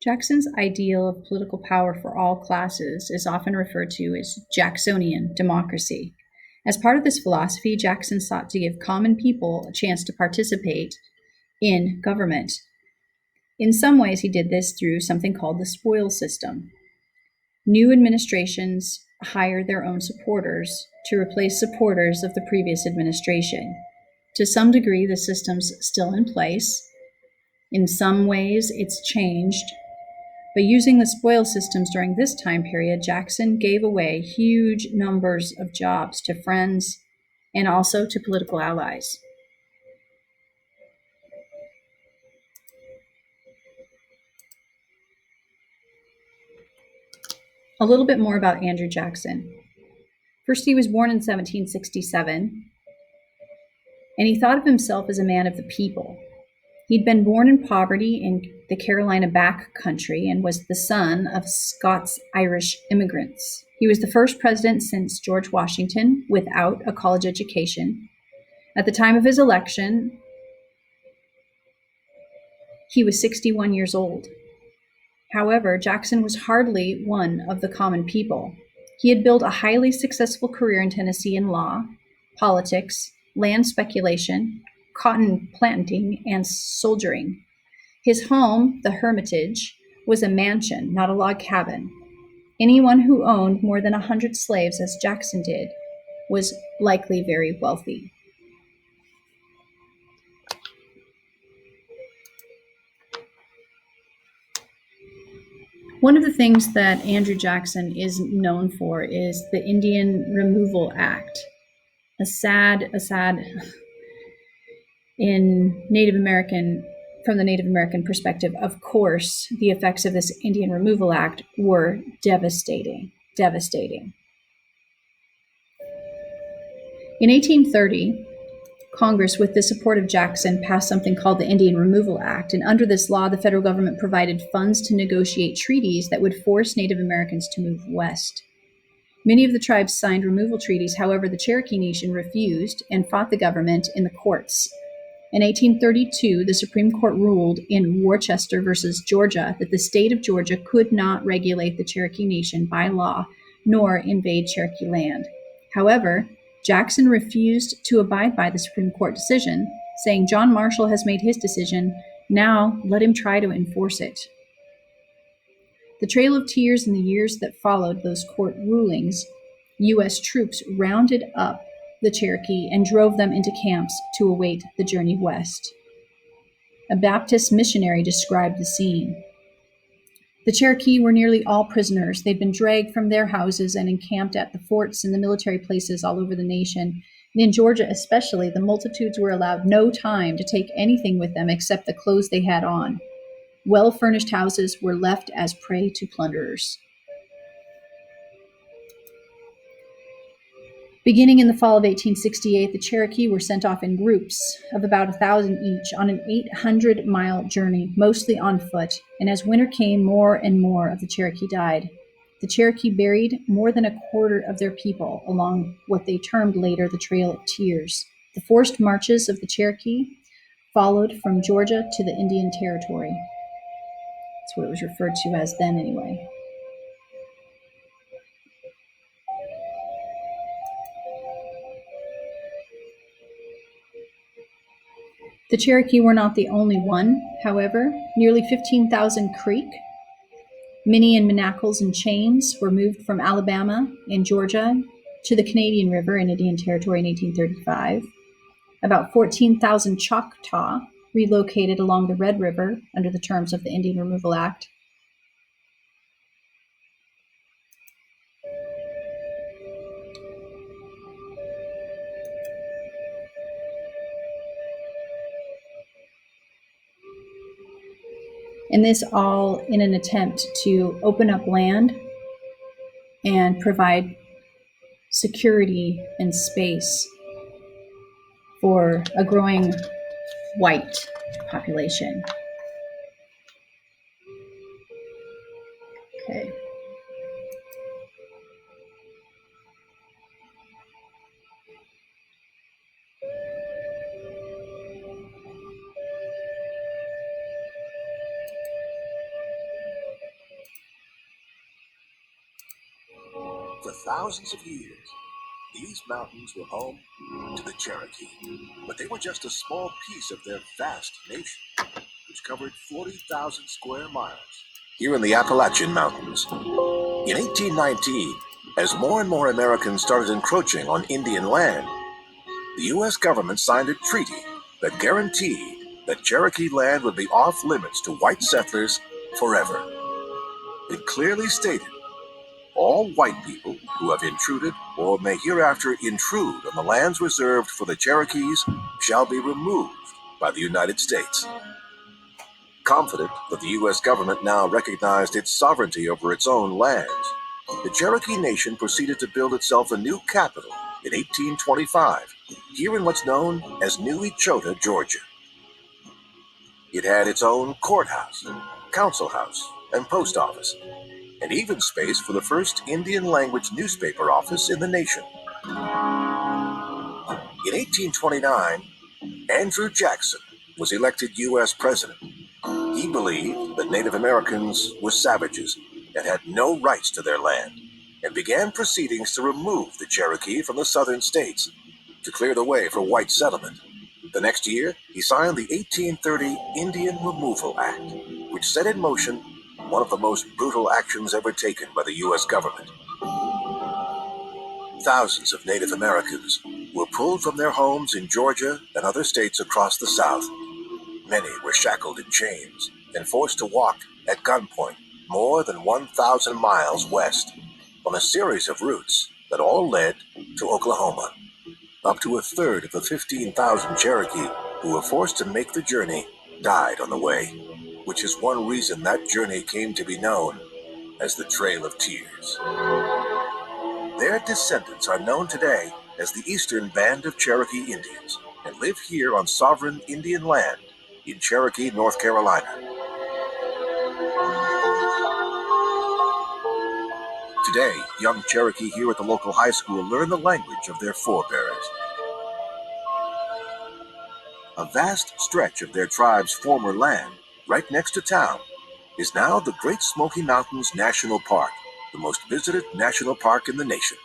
Jackson's ideal of political power for all classes is often referred to as Jacksonian democracy. As part of this philosophy, Jackson sought to give common people a chance to participate in government. In some ways, he did this through something called the spoil system. New administrations hired their own supporters to replace supporters of the previous administration. To some degree, the system's still in place. In some ways, it's changed. But using the spoil systems during this time period, Jackson gave away huge numbers of jobs to friends and also to political allies. A little bit more about Andrew Jackson. First, he was born in 1767, and he thought of himself as a man of the people. He'd been born in poverty in the Carolina back country and was the son of Scots-Irish immigrants. He was the first president since George Washington without a college education. At the time of his election, he was 61 years old. However, Jackson was hardly one of the common people. He had built a highly successful career in Tennessee in law, politics, land speculation, cotton planting, and soldiering. His home, the Hermitage, was a mansion, not a log cabin. Anyone who owned more than 100 slaves, as Jackson did, was likely very wealthy. One of the things that Andrew Jackson is known for is the Indian Removal Act. A sad in Native American, from the Native American perspective, of course, the effects of this Indian Removal Act were devastating. In 1830, Congress, with the support of Jackson, passed something called the Indian Removal Act, and under this law, the federal government provided funds to negotiate treaties that would force Native Americans to move west. Many of the tribes signed removal treaties. However, the Cherokee Nation refused and fought the government in the courts. In 1832, the Supreme Court ruled in Worcester versus Georgia that the state of Georgia could not regulate the Cherokee Nation by law, nor invade Cherokee land. However, Jackson refused to abide by the Supreme Court decision, saying, "John Marshall has made his decision. Now let him try to enforce it." The Trail of Tears in the years that followed those court rulings, U.S. troops rounded up the Cherokee and drove them into camps to await the journey west. A Baptist missionary described the scene. The Cherokee were nearly all prisoners. They'd been dragged from their houses and encamped at the forts and the military places all over the nation. And in Georgia especially, the multitudes were allowed no time to take anything with them except the clothes they had on. Well-furnished houses were left as prey to plunderers. Beginning in the fall of 1868, the Cherokee were sent off in groups of about 1,000 each on an 800-mile journey, mostly on foot, and as winter came, more and more of the Cherokee died. The Cherokee buried more than a quarter of their people along what they termed later the Trail of Tears. The forced marches of the Cherokee followed from Georgia to the Indian Territory. That's what it was referred to as then, anyway. The Cherokee were not the only one, however. Nearly 15,000 Creek, Minnie and Manacles and Chains were moved from Alabama and Georgia to the Canadian River in Indian Territory in 1835. About 14,000 Choctaw relocated along the Red River under the terms of the Indian Removal Act. And this all in an attempt to open up land and provide security and space for a growing white population. Okay. For thousands of years, these mountains were home to the Cherokee, but they were just a small piece of their vast nation, which covered 40,000 square miles. Here in the Appalachian Mountains, in 1819, as more and more Americans started encroaching on Indian land, the U.S. government signed a treaty that guaranteed that Cherokee land would be off limits to white settlers forever. It clearly stated all white people who have intruded or may hereafter intrude on the lands reserved for the Cherokees shall be removed by the United States. Confident that the U.S. government now recognized its sovereignty over its own lands, the Cherokee Nation proceeded to build itself a new capital in 1825, here in what's known as New Echota, Georgia. It had its own courthouse, council house, and post office, and even space for the first Indian language newspaper office in the nation. In 1829, Andrew Jackson was elected U.S. president. He believed that Native Americans were savages and had no rights to their land, and began proceedings to remove the Cherokee from the southern states to clear the way for white settlement. The next year, he signed the 1830 Indian Removal Act, which set in motion one of the most brutal actions ever taken by the U.S. government. Thousands of Native Americans were pulled from their homes in Georgia and other states across the South. Many were shackled in chains and forced to walk at gunpoint more than 1,000 miles west on a series of routes that all led to Oklahoma. Up to a third of the 15,000 Cherokee who were forced to make the journey died on the way, which is one reason that journey came to be known as the Trail of Tears. Their descendants are known today as the Eastern Band of Cherokee Indians and live here on sovereign Indian land in Cherokee, North Carolina. Today, young Cherokee here at the local high school learn the language of their forebears. A vast stretch of their tribe's former land, right next to town, is now the Great Smoky Mountains National Park, the most visited national park in the nation.